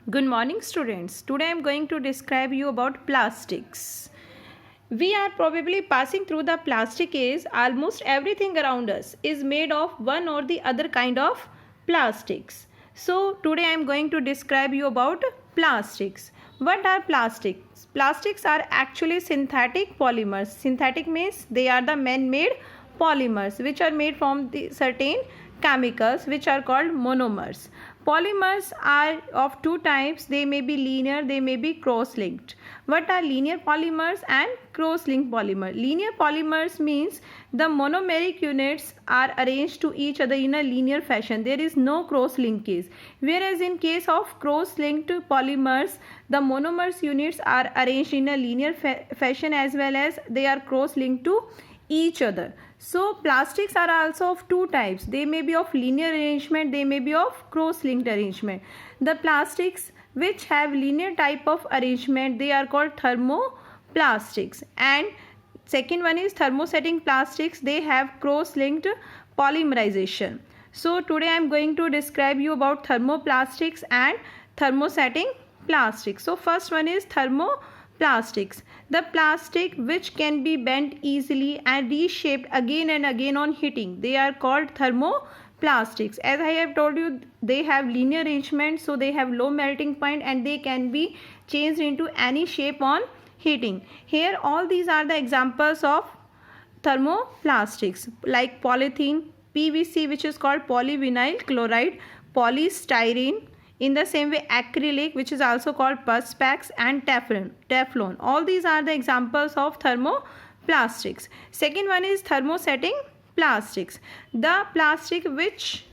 Good morning students. Today I am going to describe you about plastics. We are probably passing through the plastic age. Almost everything around us is made of one or the other kind of plastics. So today I am going to describe you about plastics. What are plastics? Plastics are actually synthetic polymers. Synthetic means they are the man-made polymers which are made from the certain chemicals which are called monomers. Polymers are of two types. They may be linear, they may be cross-linked. What are linear polymers and cross-linked polymer? Linear polymers means the monomeric units are arranged to each other in a linear fashion. There is no cross-linkage. Whereas in case of cross-linked polymers, the monomers units are arranged in a linear fashion as well as they are cross-linked to each other. So plastics are also of two types. They may be of linear arrangement, they may be of cross-linked arrangement. The plastics which have linear type of arrangement, they are called thermoplastics, and second one is thermosetting plastics. They have cross-linked polymerization. So today I am going to describe you about thermoplastics and thermosetting plastics. So first one is thermoplastics. The plastic which can be bent easily and reshaped again and again on heating, they are called thermoplastics. As I have told you, they have linear arrangement, so they have low melting point and they can be changed into any shape on heating. Here all these are the examples of thermoplastics like polythene, PVC which is called polyvinyl chloride, polystyrene. In the same way, acrylic which is also called perspex, and Teflon. All these are the examples of thermoplastics. Second one is thermosetting plastics. The plastic which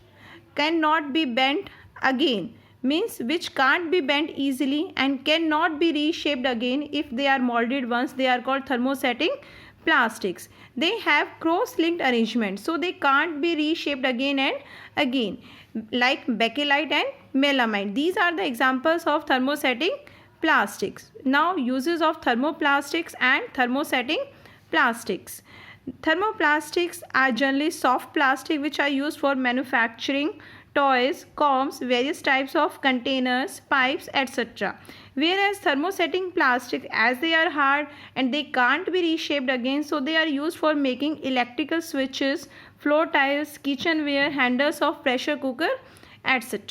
cannot be bent again, means which can't be bent easily and cannot be reshaped again if they are molded once, they are called thermosetting plastics. They have cross-linked arrangement, so they can't be reshaped again and again, like bakelite and melamine. These are the examples of thermosetting plastics. Now uses of thermoplastics and thermosetting plastics. Thermoplastics are generally soft plastic which are used for manufacturing toys, combs, various types of containers, pipes, etc. Whereas thermosetting plastic, as they are hard and they can't be reshaped again, so they are used for making electrical switches, floor tiles, kitchenware, handles of pressure cooker, etc.